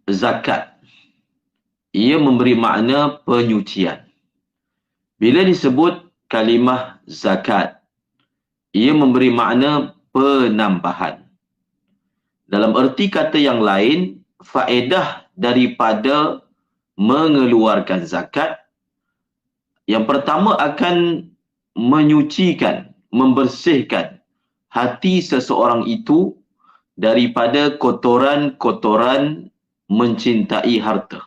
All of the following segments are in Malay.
zakat, ia memberi makna penyucian. Bila disebut kalimah zakat, ia memberi makna penambahan. Dalam erti kata yang lain, faedah daripada mengeluarkan zakat, yang pertama akan menyucikan, membersihkan hati seseorang itu daripada kotoran-kotoran mencintai harta.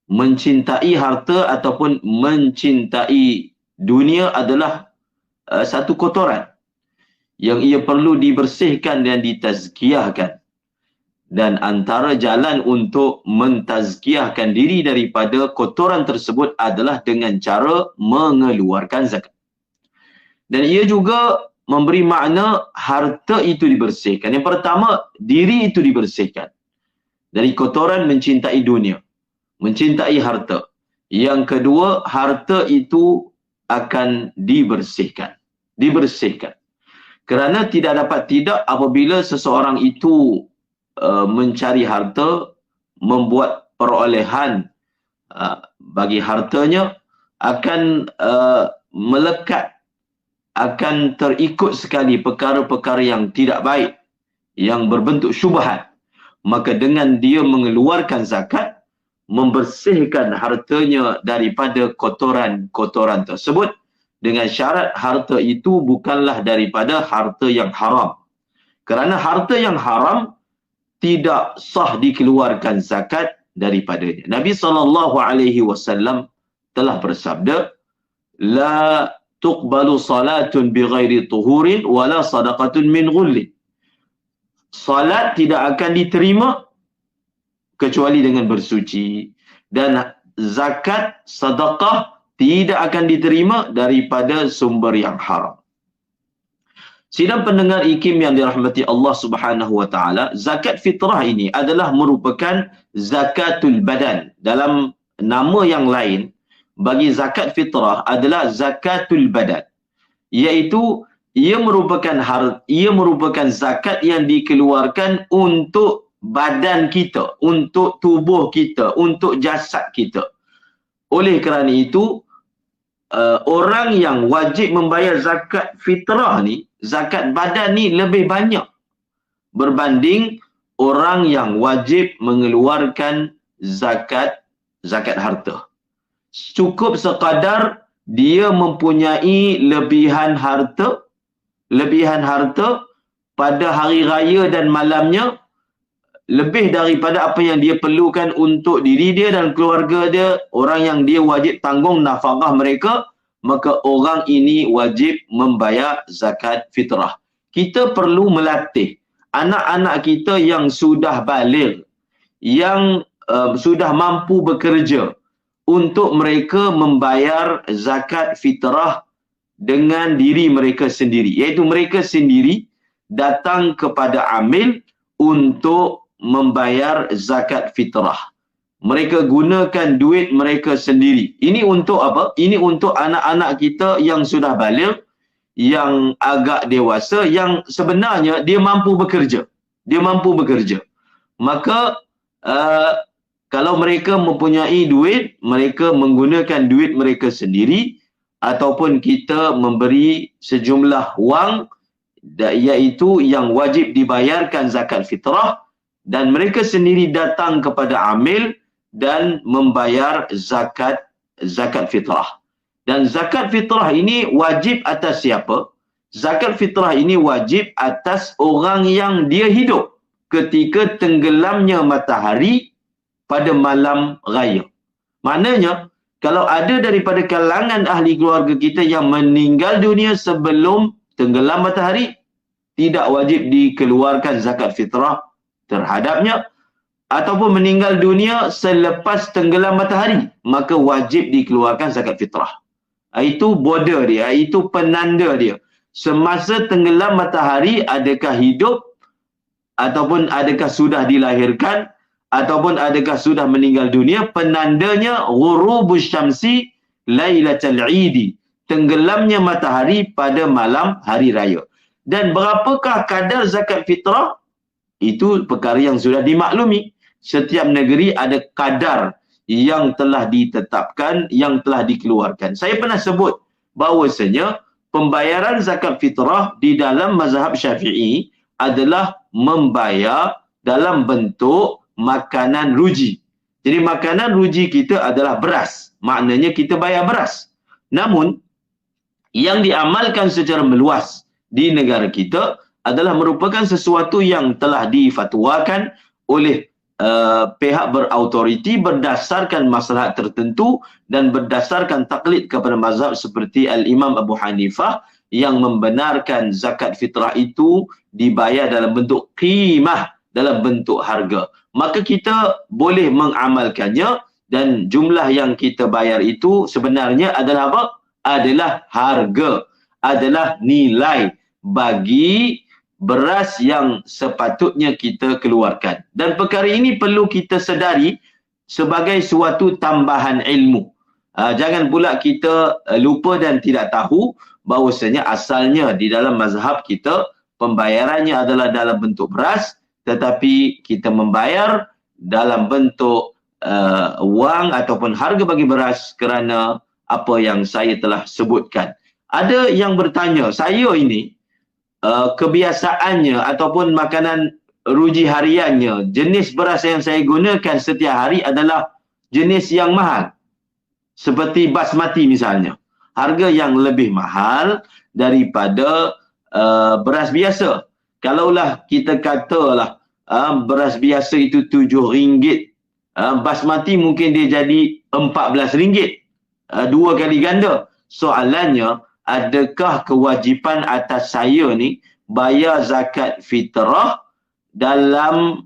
Mencintai harta ataupun mencintai dunia adalah satu kotoran yang ia perlu dibersihkan dan ditazkiyahkan. Dan antara jalan untuk mentazkiyahkan diri daripada kotoran tersebut adalah dengan cara mengeluarkan zakat. Dan ia juga memberi makna harta itu dibersihkan. Yang pertama, diri itu dibersihkan dari kotoran mencintai dunia, mencintai harta. Yang kedua, harta itu akan dibersihkan. Kerana tidak dapat tidak apabila seseorang itu mencari harta, membuat perolehan bagi hartanya, akan melekat, akan terikut sekali perkara-perkara yang tidak baik, yang berbentuk syubhat. Maka dengan dia mengeluarkan zakat, membersihkan hartanya daripada kotoran-kotoran tersebut, dengan syarat harta itu bukanlah daripada harta yang haram. Kerana harta yang haram tidak sah dikeluarkan zakat daripadanya. Nabi SAW telah bersabda, la tuqbalu salatun bighairi tuhurin wala sadaqatun min ghullin. Salat tidak akan diterima kecuali dengan bersuci, dan zakat, sedekah tidak akan diterima daripada sumber yang haram. Sidang pendengar IKIM yang dirahmati Allah Subhanahu wa taala, zakat fitrah ini adalah merupakan zakatul badan. Dalam nama yang lain bagi zakat fitrah adalah zakatul badan, iaitu ia merupakan zakat yang dikeluarkan untuk badan kita, untuk tubuh kita, untuk jasad kita. Oleh kerana itu, orang yang wajib membayar zakat fitrah ni, zakat badan ni lebih banyak berbanding orang yang wajib mengeluarkan zakat harta. Cukup sekadar dia mempunyai lebihan harta pada hari raya dan malamnya, lebih daripada apa yang dia perlukan untuk diri dia dan keluarga dia, orang yang dia wajib tanggung nafkah mereka, maka orang ini wajib membayar zakat fitrah. Kita perlu melatih anak-anak kita yang sudah baligh, yang sudah mampu bekerja, untuk mereka membayar zakat fitrah dengan diri mereka sendiri. Iaitu mereka sendiri datang kepada amil untuk membayar zakat fitrah. Mereka gunakan duit mereka sendiri. Ini untuk apa? Ini untuk anak-anak kita yang sudah baligh, yang agak dewasa, yang sebenarnya dia mampu bekerja. Maka kalau mereka mempunyai duit, mereka menggunakan duit mereka sendiri, ataupun kita memberi sejumlah wang, iaitu yang wajib dibayarkan zakat fitrah, dan mereka sendiri datang kepada amil dan membayar zakat fitrah. Dan zakat fitrah ini wajib atas siapa? Zakat fitrah ini wajib atas orang yang dia hidup ketika tenggelamnya matahari pada malam raya. Maknanya, kalau ada daripada kalangan ahli keluarga kita yang meninggal dunia sebelum tenggelam matahari, tidak wajib dikeluarkan zakat fitrah terhadapnya, ataupun meninggal dunia selepas tenggelam matahari, maka wajib dikeluarkan zakat fitrah. Itu border dia, itu penanda dia. Semasa tenggelam matahari, adakah hidup, ataupun adakah sudah dilahirkan, ataupun adakah sudah meninggal dunia, penandanya ghurubus syamsi lailatul idi, tenggelamnya matahari pada malam hari raya. Dan berapakah kadar zakat fitrah? Itu perkara yang sudah dimaklumi. setiap negeri ada kadar yang telah ditetapkan, yang telah dikeluarkan. Saya pernah sebut bahawasanya pembayaran zakat fitrah di dalam mazhab Syafi'i adalah membayar dalam bentuk makanan ruji. Jadi makanan ruji kita adalah beras. Maknanya kita bayar beras. Namun, yang diamalkan secara meluas di negara kita adalah merupakan sesuatu yang telah difatwakan oleh pihak berautoriti berdasarkan maslahat tertentu dan berdasarkan taklid kepada mazhab seperti Al-Imam Abu Hanifah yang membenarkan zakat fitrah itu dibayar dalam bentuk qimah, dalam bentuk harga. Maka kita boleh mengamalkannya dan jumlah yang kita bayar itu sebenarnya adalah apa? Adalah harga, adalah nilai bagi beras yang sepatutnya kita keluarkan. Dan perkara ini perlu kita sedari sebagai suatu tambahan ilmu. Jangan pula kita lupa dan tidak tahu bahawasanya asalnya di dalam mazhab kita pembayarannya adalah dalam bentuk beras, tetapi kita membayar dalam bentuk wang ataupun harga bagi beras kerana apa yang saya telah sebutkan. Ada yang bertanya, saya ini kebiasaannya ataupun makanan ruji hariannya, jenis beras yang saya gunakan setiap hari adalah jenis yang mahal. Seperti basmati misalnya. Harga yang lebih mahal daripada beras biasa. Kalaulah kita katalah beras biasa itu RM7, basmati mungkin dia jadi RM14. 2 kali ganda. Soalannya, adakah kewajipan atas saya ni bayar zakat fitrah dalam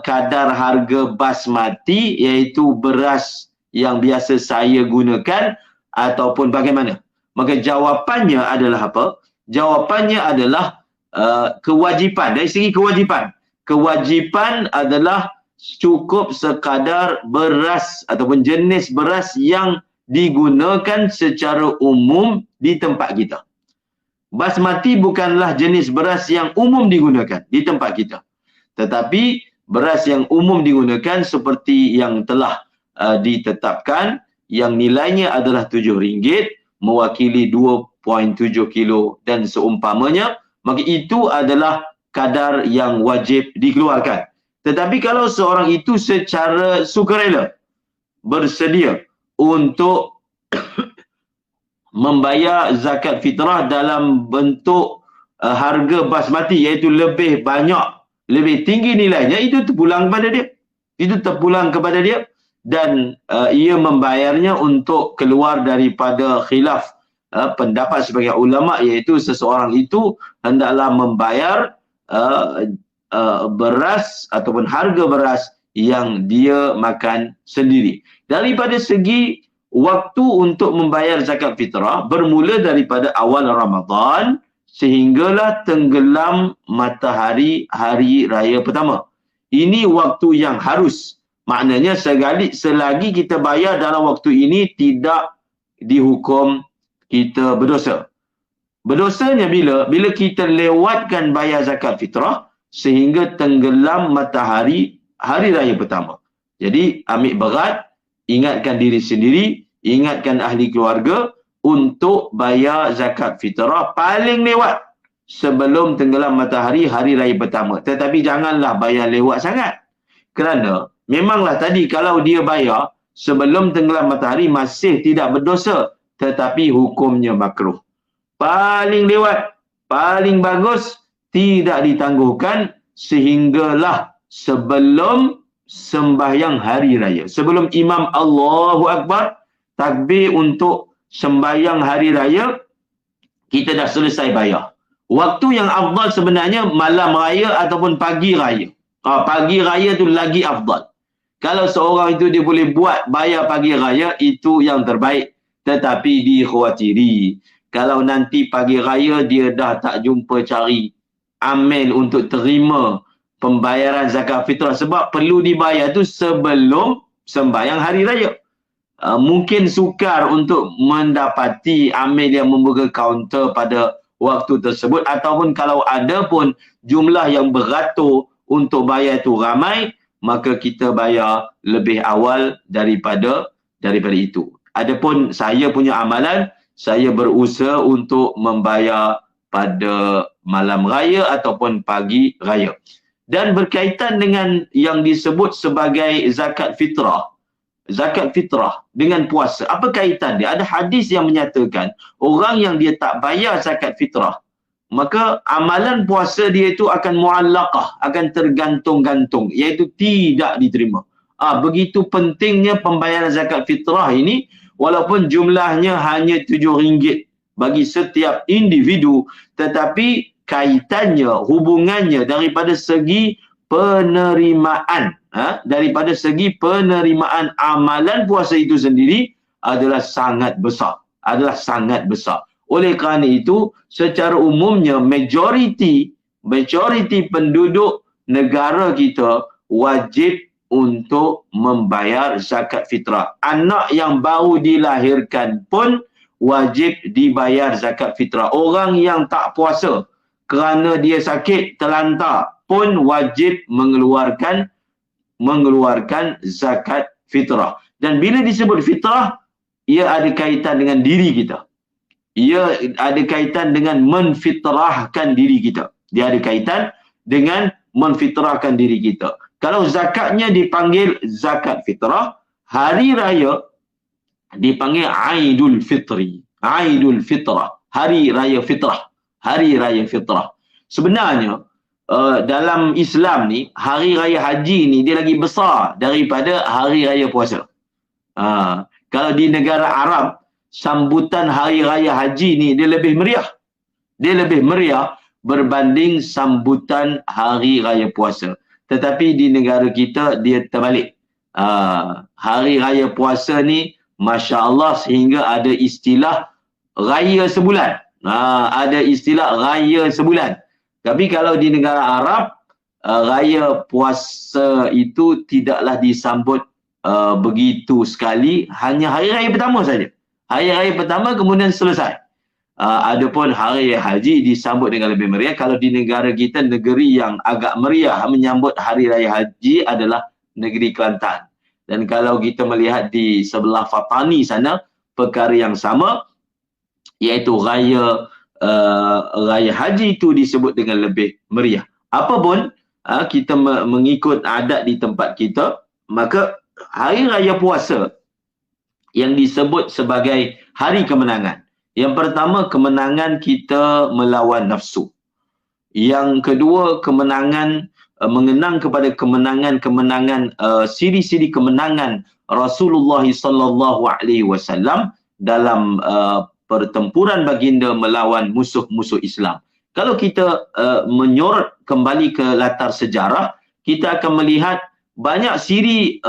kadar harga basmati, iaitu beras yang biasa saya gunakan, ataupun bagaimana? Maka jawapannya adalah apa? Jawapannya adalah kewajipan. Dari segi kewajipan, kewajipan adalah cukup sekadar beras ataupun jenis beras yang digunakan secara umum di tempat kita. Basmati bukanlah jenis beras yang umum digunakan di tempat kita. Tetapi beras yang umum digunakan seperti yang telah ditetapkan, yang nilainya adalah RM7, mewakili 2.7 kilo dan seumpamanya, maka itu adalah kadar yang wajib dikeluarkan. Tetapi kalau seorang itu secara sukarela bersedia untuk membayar zakat fitrah dalam bentuk harga basmati, iaitu lebih banyak, lebih tinggi nilainya, itu terpulang kepada dia. Itu terpulang kepada dia dan ia membayarnya untuk keluar daripada khilaf pendapat sebagai ulama, iaitu seseorang itu hendaklah membayar beras ataupun harga beras yang dia makan sendiri. Daripada segi waktu untuk membayar zakat fitrah, bermula daripada awal Ramadan sehinggalah tenggelam matahari hari raya pertama. Ini waktu yang harus. Maknanya selagi kita bayar dalam waktu ini, tidak dihukum kita berdosa. Berdosanya bila kita lewatkan bayar zakat fitrah sehingga tenggelam matahari hari raya pertama. Jadi ambil berat, ingatkan diri sendiri, ingatkan ahli keluarga untuk bayar zakat fitrah paling lewat sebelum tenggelam matahari hari raya pertama. Tetapi janganlah bayar lewat sangat. Kerana memanglah tadi kalau dia bayar sebelum tenggelam matahari masih tidak berdosa, tetapi hukumnya makruh. Paling lewat, paling bagus tidak ditangguhkan sehinggalah sebelum sembahyang hari raya. Sebelum imam Allahu Akbar takbir untuk sembahyang hari raya, kita dah selesai bayar. Waktu yang afdal sebenarnya malam raya ataupun pagi raya. Pagi raya tu lagi afdal. Kalau seorang itu dia boleh buat bayar pagi raya, itu yang terbaik. Tetapi dikhawatiri, kalau nanti pagi raya dia dah tak jumpa cari amil untuk terima pembayaran zakat fitrah, sebab perlu dibayar tu sebelum sembahyang hari raya. Mungkin sukar untuk mendapati amil yang membuka kaunter pada waktu tersebut, ataupun kalau ada pun jumlah yang beratur untuk bayar tu ramai, maka kita bayar lebih awal daripada itu. Adapun saya punya amalan, saya berusaha untuk membayar pada malam raya ataupun pagi raya. Dan berkaitan dengan yang disebut sebagai zakat fitrah. Zakat fitrah dengan puasa. Apa kaitan dia? Ada hadis yang menyatakan orang yang dia tak bayar zakat fitrah, maka amalan puasa dia itu akan muallaqah, akan tergantung-gantung, iaitu tidak diterima. Begitu pentingnya pembayaran zakat fitrah ini, walaupun jumlahnya hanya RM7 bagi setiap individu, tetapi kaitannya, hubungannya daripada segi penerimaan, daripada segi penerimaan amalan puasa itu sendiri adalah sangat besar. Oleh kerana itu, secara umumnya majoriti penduduk negara kita wajib untuk membayar zakat fitrah. Anak yang baru dilahirkan pun wajib dibayar zakat fitrah. Orang yang tak puasa kerana dia sakit, terlantar pun wajib mengeluarkan zakat fitrah. Dan bila disebut fitrah, ia ada kaitan dengan diri kita. Ia ada kaitan dengan menfitrahkan diri kita. Dia ada kaitan dengan menfitrahkan diri kita. Kalau zakatnya dipanggil zakat fitrah, hari raya dipanggil Aidul Fitri. Aidul Fitrah. Hari raya fitrah. Sebenarnya, dalam Islam ni, hari raya haji ni dia lagi besar daripada hari raya puasa. Kalau di negara Arab, sambutan hari raya haji ni dia lebih meriah. Berbanding sambutan hari raya puasa. Tetapi di negara kita dia terbalik. Hari raya puasa ni Masya Allah sehingga ada istilah raya sebulan. Tapi kalau di negara Arab, raya puasa itu tidaklah disambut begitu sekali, hanya hari raya pertama saja. Hari raya pertama kemudian selesai. Adapun hari raya haji disambut dengan lebih meriah. Kalau di negara kita, negeri yang agak meriah menyambut hari raya haji adalah negeri Kelantan. Dan kalau kita melihat di sebelah Fatani sana, perkara yang sama, iaitu raya haji itu disebut dengan lebih meriah. Apapun kita mengikut adat di tempat kita, maka hari raya puasa yang disebut sebagai hari kemenangan. Yang pertama, kemenangan kita melawan nafsu. Yang kedua, kemenangan, mengenang kepada kemenangan-kemenangan, siri-siri kemenangan Rasulullah SAW dalam pertempuran baginda melawan musuh-musuh Islam. Kalau kita menyorot kembali ke latar sejarah, kita akan melihat banyak siri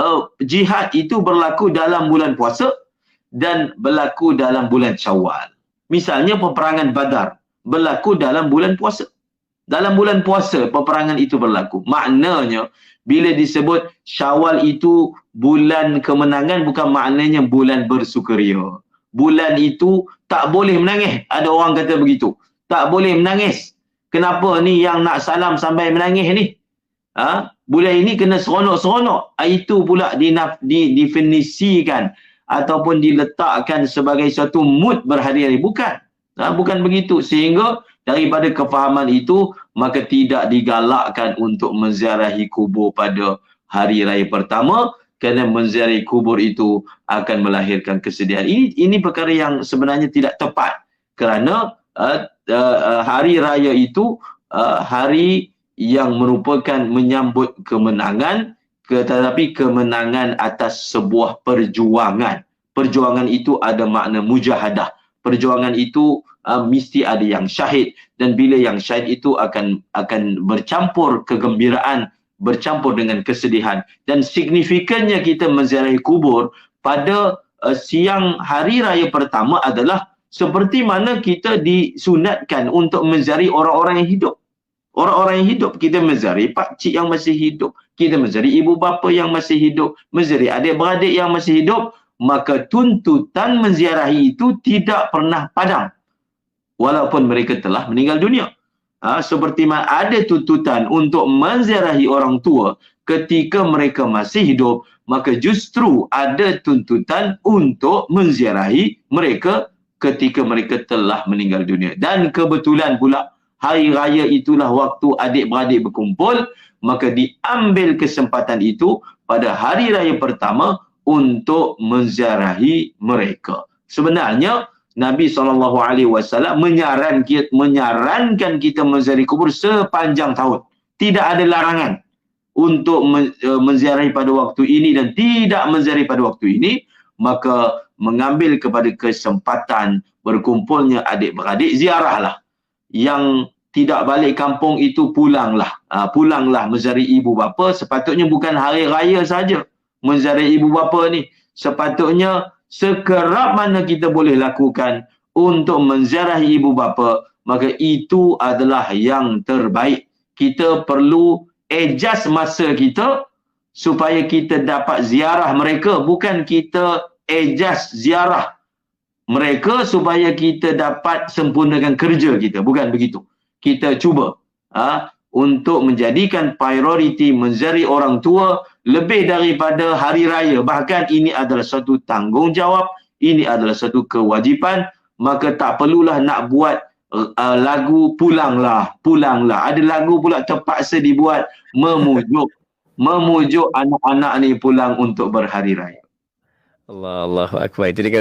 jihad itu berlaku dalam bulan puasa dan berlaku dalam bulan Syawal. Misalnya peperangan Badar berlaku dalam bulan puasa. Dalam bulan puasa peperangan itu berlaku. Maknanya bila disebut Syawal itu bulan kemenangan, bukan maknanya bulan bersukaria. Bulan itu tak boleh menangis. Ada orang kata begitu. Tak boleh menangis. Kenapa ni yang nak salam sampai menangis ni? Bulan ini kena seronok-seronok. Itu pula didefinisikan ataupun diletakkan sebagai satu mood berhari-hari. Bukan. Bukan begitu. Sehingga daripada kefahaman itu, maka tidak digalakkan untuk menziarahi kubur pada hari raya pertama, kerana menziarahi kubur itu akan melahirkan kesedihan. Ini perkara yang sebenarnya tidak tepat. Kerana hari raya itu hari yang merupakan menyambut kemenangan, tetapi kemenangan atas sebuah perjuangan. Perjuangan itu ada makna mujahadah. Perjuangan itu mesti ada yang syahid, dan bila yang syahid itu akan bercampur kegembiraan, bercampur dengan kesedihan. Dan signifikannya kita menziarahi kubur pada siang hari raya pertama adalah seperti mana kita disunatkan untuk menziarahi orang-orang yang hidup. Orang-orang yang hidup, kita menziarahi pakcik yang masih hidup, kita menziarahi ibu bapa yang masih hidup, menziarahi adik-beradik yang masih hidup. Maka tuntutan menziarahi itu tidak pernah padam walaupun mereka telah meninggal dunia. Seperti mana ada tuntutan untuk menziarahi orang tua, ketika mereka masih hidup, maka justru ada tuntutan untuk menziarahi mereka ketika mereka telah meninggal dunia. Dan kebetulan pula hari raya itulah waktu adik-beradik berkumpul, maka diambil kesempatan itu pada hari raya pertama untuk menziarahi mereka. Sebenarnya Nabi SAW menyarankan kita menziarahi kubur sepanjang tahun. Tidak ada larangan untuk menziarahi pada waktu ini dan tidak menziarahi pada waktu ini. Maka mengambil kepada kesempatan berkumpulnya adik-beradik, ziarahlah. Yang tidak balik kampung itu pulanglah. Pulanglah menziarahi ibu bapa. Sepatutnya bukan hari raya saja menziarahi ibu bapa ni. Sepatutnya sekerap mana kita boleh lakukan untuk menziarahi ibu bapa, maka itu adalah yang terbaik. Kita perlu adjust masa kita supaya kita dapat ziarah mereka, bukan kita adjust ziarah mereka supaya kita dapat sempurnakan kerja kita, bukan begitu. Kita cuba untuk menjadikan prioriti menziarahi orang tua lebih daripada hari raya. Bahkan ini adalah satu tanggungjawab, ini adalah satu kewajipan, maka tak perlulah nak buat lagu pulanglah. Ada lagu pula terpaksa dibuat memujuk anak-anak ni pulang untuk berhari raya. Allahu Akbar. Itu dia